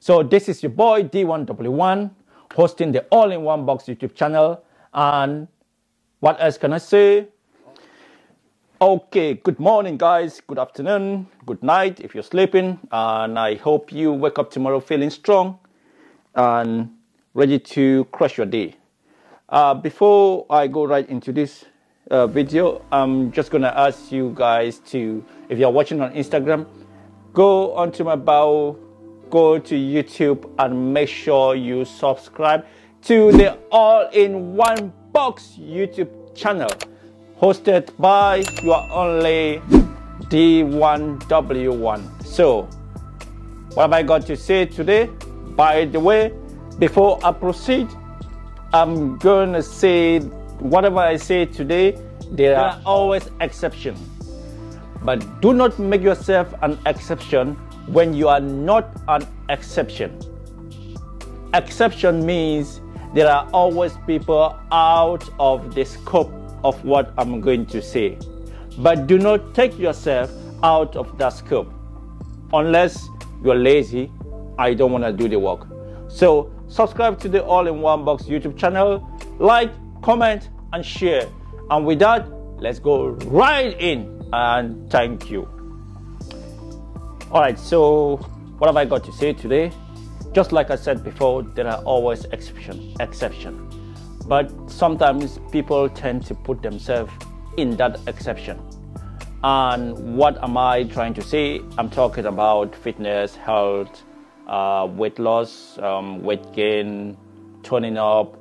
So this is your boy D1W1 hosting the All-in-One Box YouTube channel. And what else can I say? Okay, good morning guys, good afternoon, good night if you're sleeping, and I hope you wake up tomorrow feeling strong and ready to crush your day. Before I go right into this video, I'm just gonna ask you guys to, if you're watching on Instagram, go onto my bio, go to YouTube and make sure you subscribe to the All-in-One Box YouTube channel, hosted by your only D1W1. So, what have I got to say today? By the way, before I proceed, I'm going to say whatever I say today, there are always exceptions. But do not make yourself an exception when you are not an exception. Exception means there are always people out of the scope of what I'm going to say. But do not take yourself out of that scope. Unless you're lazy, I don't want to do the work. So subscribe to the All-in-One Box YouTube channel, like, comment, and share. And with that, let's go right in, and thank you. Alright, so what have I got to say today? Just like I said before, there are always exceptions. But sometimes people tend to put themselves in that exception. And what am I trying to say? I'm talking about fitness, health, weight loss, weight gain, toning up,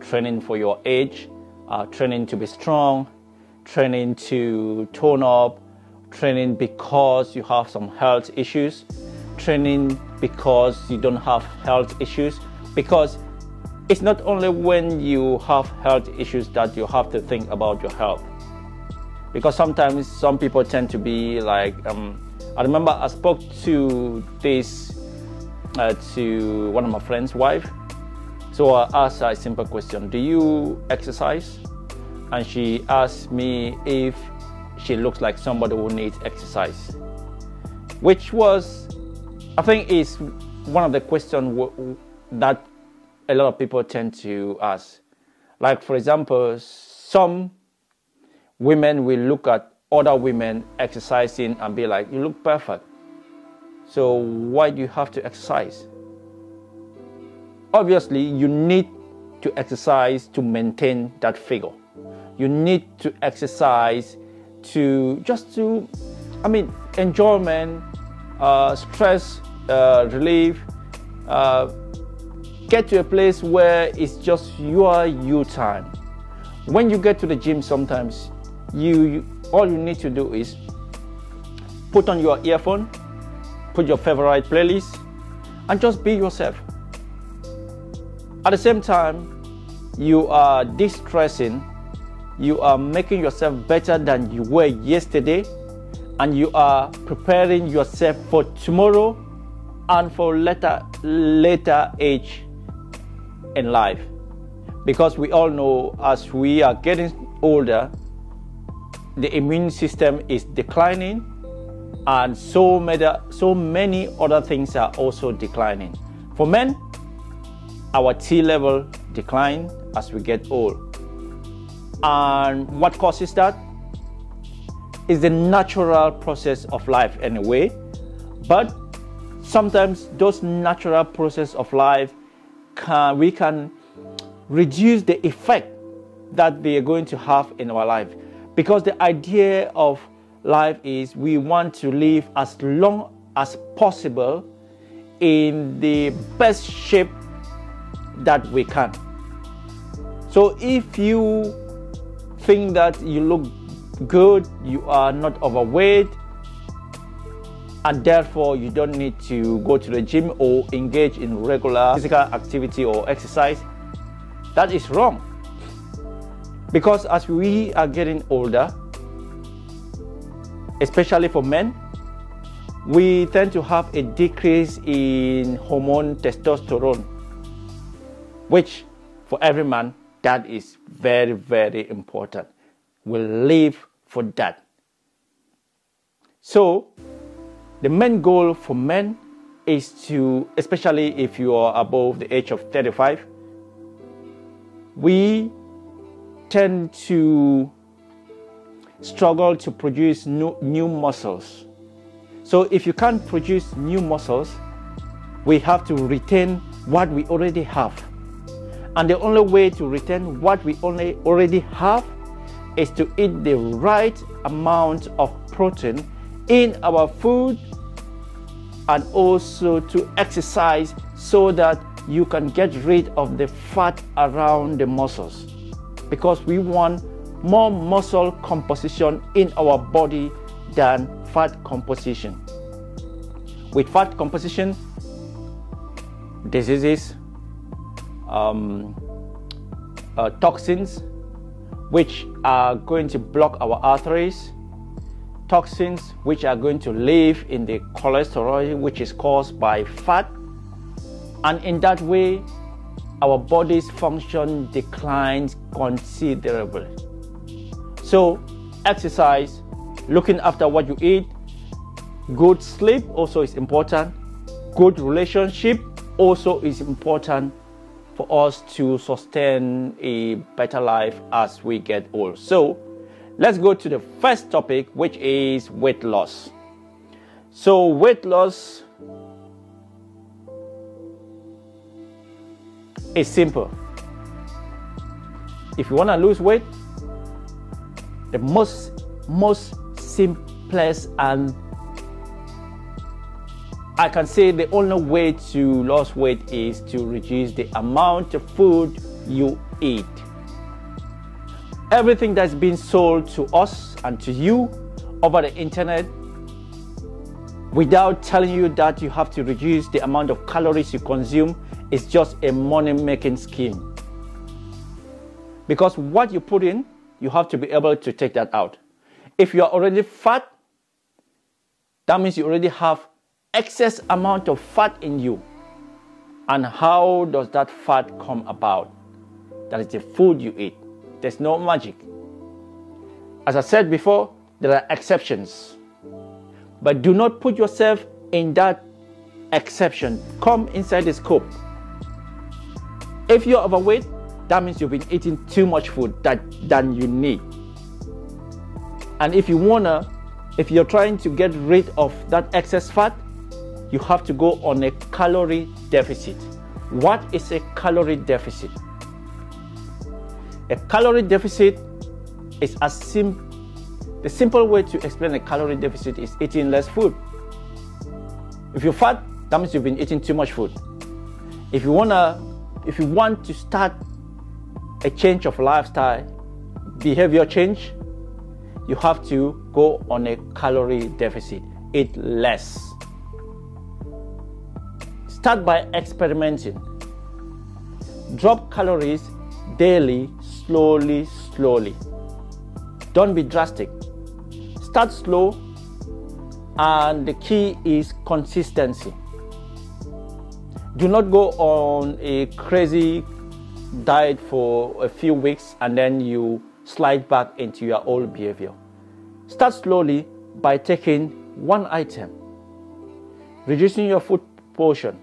training for your age, training to be strong, training to tone up, training because you have some health issues, training because you don't have health issues. Because it's not only when you have health issues that you have to think about your health. Because sometimes some people tend to be like, I remember I spoke to this, to one of my friend's wife. So I asked her a simple question: do you exercise? And she asked me if she looks like somebody who needs exercise. Which was, I think, is one of the questions that a lot of people tend to ask. Like, for example, some women will look at other women exercising and be like, you look perfect, so why do you have to exercise? Obviously, you need to exercise to maintain that figure. You need to exercise to enjoyment, stress relief, get to a place where it's just you time. When you get to the gym, sometimes all you need to do is put on your earphone, put your favorite playlist, and just be yourself. At the same time, you are de-stressing, you are making yourself better than you were yesterday, and you are preparing yourself for tomorrow and for later age in life. Because we all know, as we are getting older, the immune system is declining, and so many other things are also declining. For men, our T level decline as we get old. And what causes that? Is the natural process of life anyway. But sometimes those natural process of life we can reduce the effect that they are going to have in our life. Because the idea of life is we want to live as long as possible in the best shape that we can. So if you think that you look good, you are not overweight, and therefore you don't need to go to the gym or engage in regular physical activity or exercise, that is wrong. Because as we are getting older, especially for men, we tend to have a decrease in hormone testosterone, which for every man, that is very, very important. We'll live for that. So the main goal for men is to, especially if you are above the age of 35, we tend to struggle to produce new muscles. So if you can't produce new muscles, we have to retain what we already have. And the only way to retain what we already have is to eat the right amount of protein in our food, and also to exercise so that you can get rid of the fat around the muscles, because we want more muscle composition in our body than fat composition. With fat composition, diseases, toxins which are going to block our arteries, toxins which are going to live in the cholesterol which is caused by fat, and in that way our body's function declines considerably. So exercise, looking after what you eat, good sleep also is important, good relationship also is important for us to sustain a better life as we get old. So let's go to the first topic, which is weight loss. So weight loss is simple. If you want to lose weight, the most simplest, and I can say the only way to lose weight is to reduce the amount of food you eat. Everything that's been sold to us and to you over the internet, without telling you that you have to reduce the amount of calories you consume, is just a money-making scheme. Because what you put in, you have to be able to take that out. If you are already fat, that means you already have excess amount of fat in you. And how does that fat come about? That is the food you eat. There's no magic. As I said before, there are exceptions. But do not put yourself in that exception. Come inside the scope. If you're overweight, that means you've been eating too much food than you need. And if you're trying to get rid of that excess fat, you have to go on a calorie deficit. What is a calorie deficit? A calorie deficit is the simple way to explain a calorie deficit is eating less food. If you're fat, that means you've been eating too much food. If you want to start a change of lifestyle, behavior change, you have to go on a calorie deficit. Eat less. Start by experimenting. Drop calories daily, slowly. Don't be drastic. Start slow, and the key is consistency. Do not go on a crazy diet for a few weeks and then you slide back into your old behavior. Start slowly by taking one item, reducing your food portion,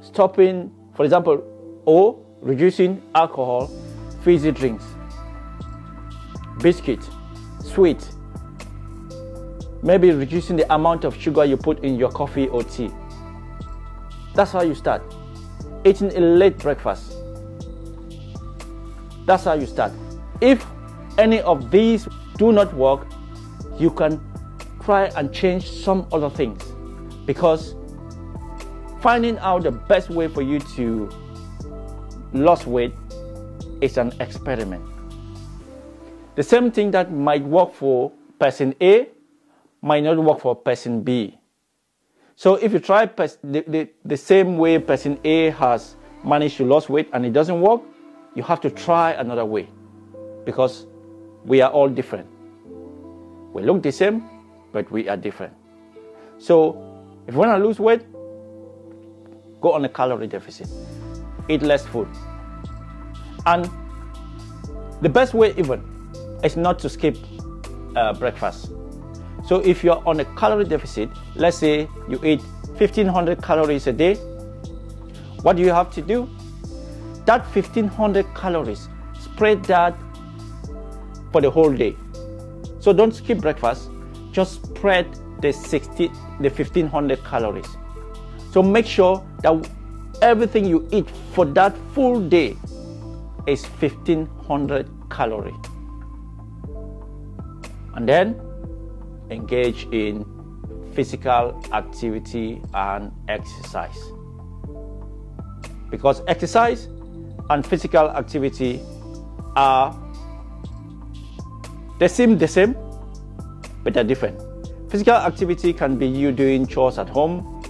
stopping, for example, or reducing alcohol, fizzy drinks, biscuit, sweet, maybe reducing the amount of sugar you put in your coffee or tea. That's how you start. Eating a late breakfast. That's how you start. If any of these do not work, you can try and change some other things, because finding out the best way for you to lose weight is an experiment. The same thing that might work for person A might not work for person B. So if you try the same way person A has managed to lose weight and it doesn't work, you have to try another way, because we are all different. We look the same, but we are different. So if you want to lose weight, go on a calorie deficit. Eat less food. And the best way even is not to skip breakfast. So if you're on a calorie deficit, let's say you eat 1,500 calories a day. What do you have to do? That 1,500 calories, spread that for the whole day. So don't skip breakfast, just spread the 1,500 calories. So make sure that everything you eat for that full day is 1,500 calories. And then engage in physical activity and exercise. Because exercise and physical activity are they seem the same, but they're different. Physical activity can be you doing chores at home,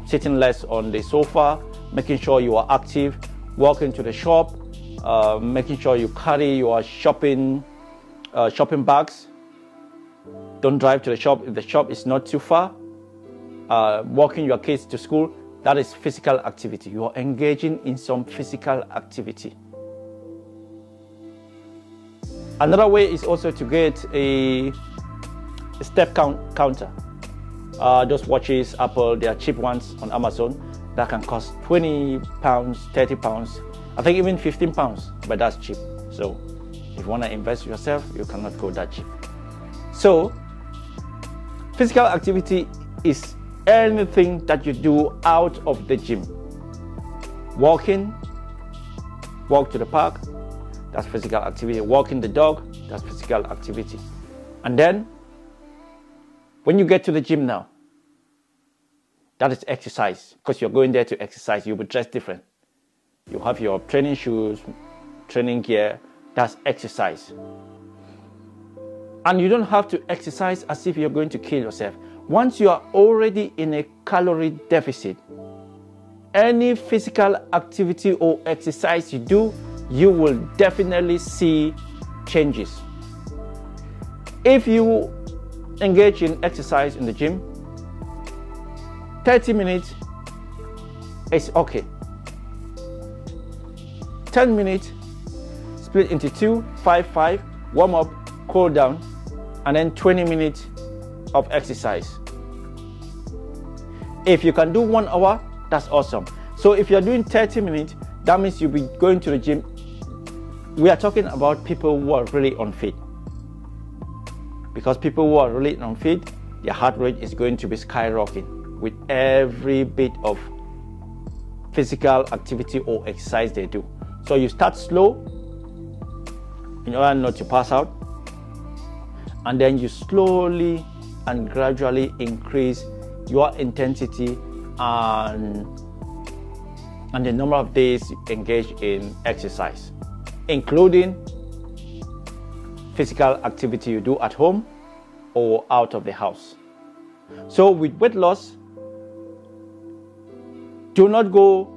sitting less on the sofa, making sure you are active, walking to the shop, making sure you carry your shopping bags. Don't drive to the shop if the shop is not too far. Walking your kids to school, that is physical activity. You are engaging in some physical activity. Another way is also to get a step counter. Those watches, Apple, they are cheap ones on Amazon that can cost 20 pounds, 30 pounds, I think even 15 pounds, but that's cheap. So if you want to invest yourself, you cannot go that cheap. So physical activity is anything that you do out of the gym. Walk to the park, that's physical activity. Walking the dog, that's physical activity. And then when you get to the gym now, that is exercise, because you're going there to exercise. You'll be dressed different. You have your training shoes, training gear, that's exercise. And you don't have to exercise as if you're going to kill yourself. Once you are already in a calorie deficit, any physical activity or exercise you do, you will definitely see changes. If you engage in exercise in the gym, 30 minutes is okay. 10 minutes, split into 2, 5, 5, warm up, cool down, and then 20 minutes of exercise. If you can do 1 hour, that's awesome. So if you're doing 30 minutes, that means you'll be going to the gym. We are talking about people who are really unfit. Because people who are really unfit, their heart rate is going to be skyrocketing with every bit of physical activity or exercise they do. So you start slow in order not to pass out, and then you slowly and gradually increase your intensity and the number of days you engage in exercise, including physical activity you do at home or out of the house. So with weight loss, do not go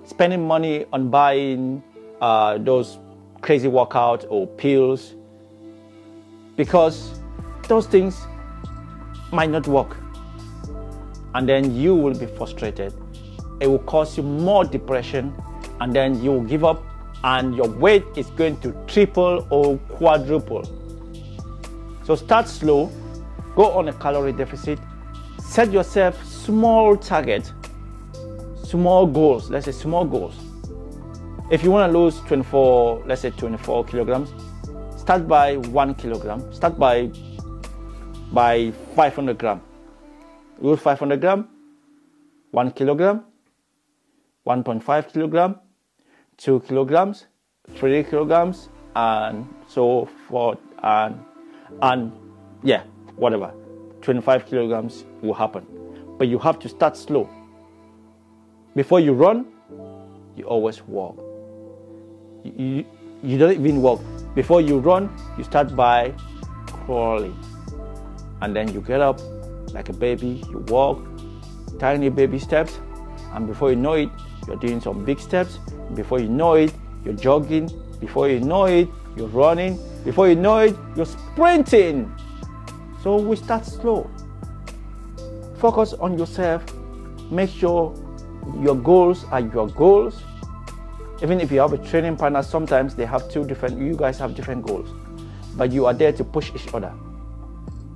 spending money on buying those crazy workouts or pills, because those things might not work, and then you will be frustrated. It will cause you more depression, and then you will give up, and your weight is going to triple or quadruple. So start slow, go on a calorie deficit, set yourself small targets, small goals. Let's say small goals. If you want to lose 24 kilograms, start by 1 kilogram. Start by 500 grams. Lose 500 grams, 1 kilogram, 1.5 kilogram, 2 kilograms, 3 kilograms, and so forth, and yeah, whatever. 25 kilograms will happen. But you have to start slow. Before you run, you always walk. You don't even walk. Before you run, you start by crawling. And then you get up like a baby, you walk, tiny baby steps, and before you know it, you're doing some big steps. Before you know it, you're jogging. Before you know it, you're running. Before you know it, you're sprinting. So we start slow. Focus on yourself. Make sure your goals are your goals. Even if you have a training partner, sometimes they have you guys have different goals, but you are there to push each other.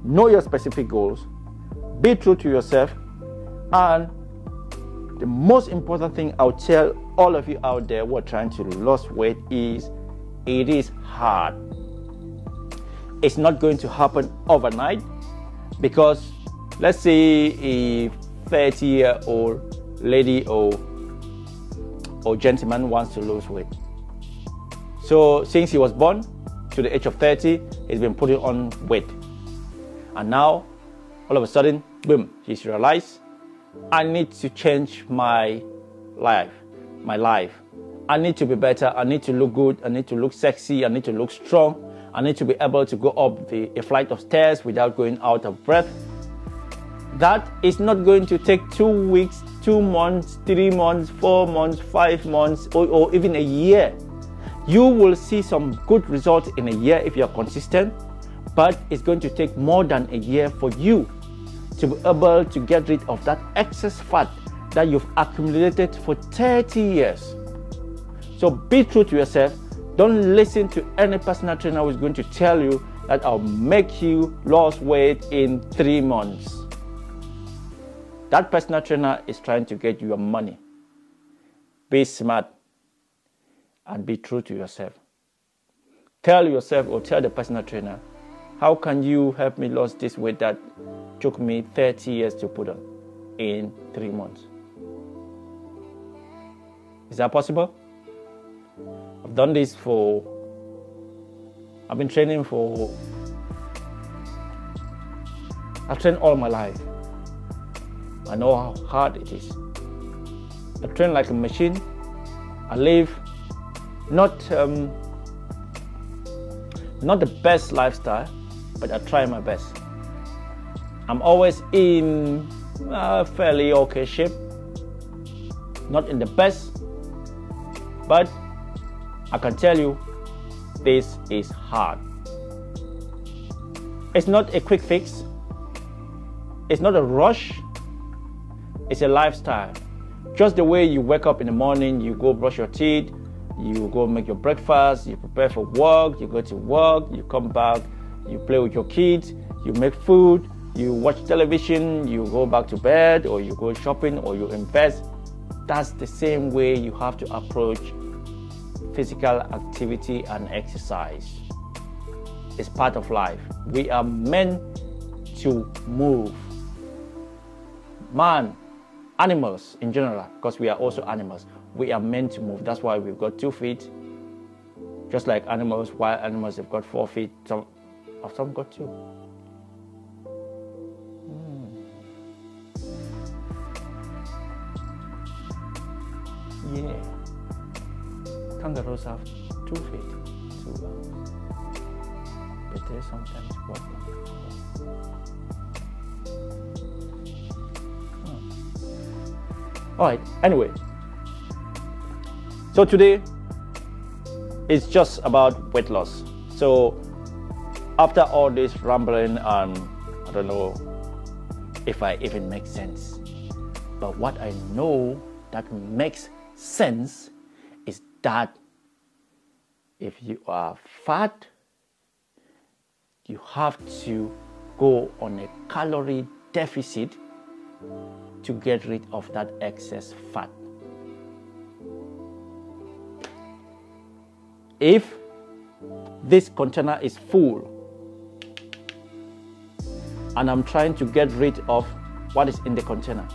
Know your specific goals, be true to yourself, And the most important thing I'll tell all of you out there who are trying to lose weight is it is hard. It's not going to happen overnight, because let's say a 30-year-old lady or gentleman wants to lose weight. So since he was born to the age of 30, he's been putting on weight. And now, all of a sudden, boom, he's realized, I need to change my life. I need to be better. I need to look good. I need to look sexy. I need to look strong. I need to be able to go up a flight of stairs without going out of breath. That is not going to take 2 weeks, 2 months, 3 months, 4 months, 5 months, or even a year. You will see some good results in a year if you are consistent, but it's going to take more than a year for you to be able to get rid of that excess fat that you've accumulated for 30 years. So be true to yourself. Don't listen to any personal trainer who is going to tell you that I'll make you lose weight in 3 months. That personal trainer is trying to get you your money. Be smart and be true to yourself. Tell yourself or tell the personal trainer, how can you help me lose this weight that took me 30 years to put on in 3 months? Is that possible? I've done this I've been training I've trained all my life. I know how hard it is. I train like a machine. I live not the best lifestyle, but I try my best. I'm always in fairly okay shape. Not in the best, but I can tell you, this is hard. It's not a quick fix. It's not a rush. It's a lifestyle. Just the way you wake up in the morning, you go brush your teeth, you go make your breakfast, you prepare for work, you go to work, you come back, you play with your kids, you make food, you watch television, you go back to bed, or you go shopping, or you invest. That's the same way you have to approach physical activity and exercise. It's part of life. We are meant to move. Man, animals in general, because we are also animals, we are meant to move. That's why we've got 2 feet. Just like animals, wild animals have got 4 feet. Some got 2. Yeah. Kangaroos have 2 feet, 2 arms. But they sometimes walk. Alright, anyway. So today is just about weight loss. So after all this rambling, I don't know if I even make sense. But what I know that makes sense is that if you are fat, you have to go on a calorie deficit to get rid of that excess fat. If this container is full and I'm trying to get rid of what is in the container,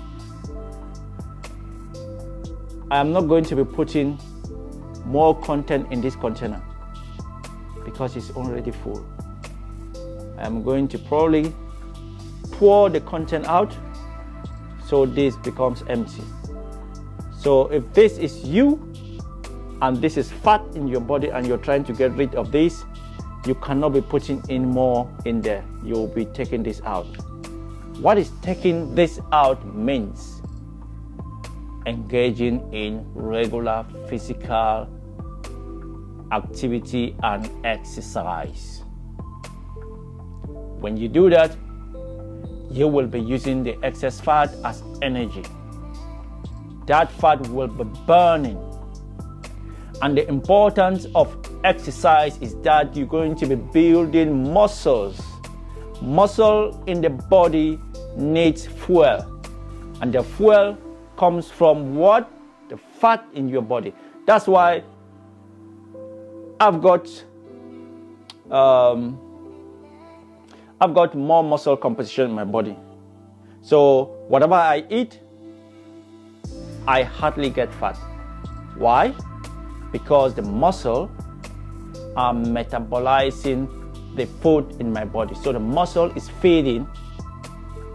I am not going to be putting more content in this container because it's already full. I am going to probably pour the content out so this becomes empty. So if this is you and this is fat in your body and you're trying to get rid of this, you cannot be putting in more in there. You'll be taking this out. What is taking this out means engaging in regular physical activity and exercise. When you do that, you will be using the excess fat as energy. That fat will be burning. And the importance of exercise is that you're going to be building muscles. Muscle in the body needs fuel. And the fuel comes from what? The fat in your body. That's why I've got more muscle composition in my body. So whatever I eat, I hardly get fat. Why? Because the muscle are metabolizing the food in my body. So the muscle is feeding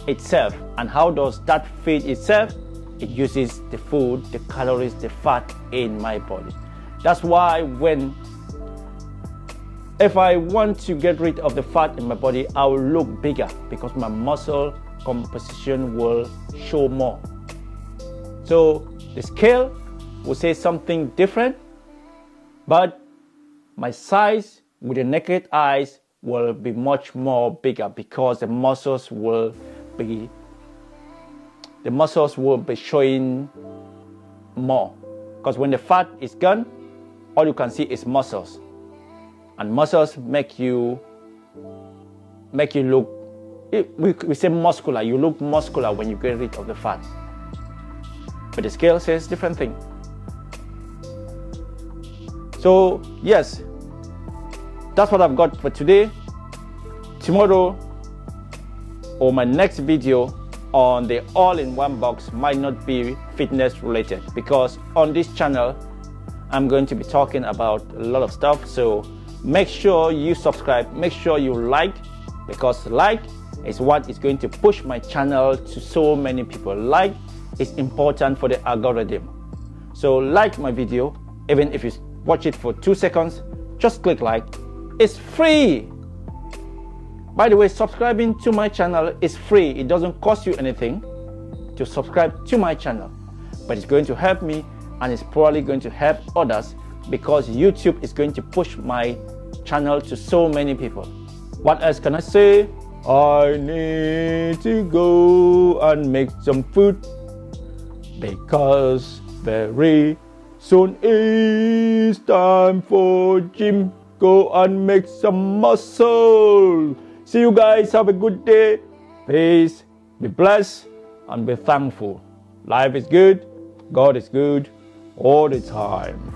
itself. And how does that feed itself? It uses the food, the calories, the fat in my body. That's why if I want to get rid of the fat in my body, I will look bigger because my muscle composition will show more. So the scale will say something different, but my size with the naked eyes will be much more bigger because the muscles will be showing more. Because when the fat is gone, all you can see is muscles, and muscles make you look, we say muscular. You look muscular when you get rid of the fat, but the scale says different thing. So yes, that's what I've got for today. Tomorrow or my next video on the all-in-one box might not be fitness related, because on this channel I'm going to be talking about a lot of stuff. So make sure you subscribe, make sure you like, because like is what is going to push my channel to so many people. Like is important for the algorithm. So like my video, even if you watch it for 2 seconds, just click like. It's free. By the way, subscribing to my channel is free. It doesn't cost you anything to subscribe to my channel, but it's going to help me, and it's probably going to help others, because YouTube is going to push my channel to so many people. What else can I say? I need to go and make some food, because very soon is time for gym. Go and make some muscle. See you guys. Have a good day. Peace. Be blessed and be thankful. Life is good. God is good all the time.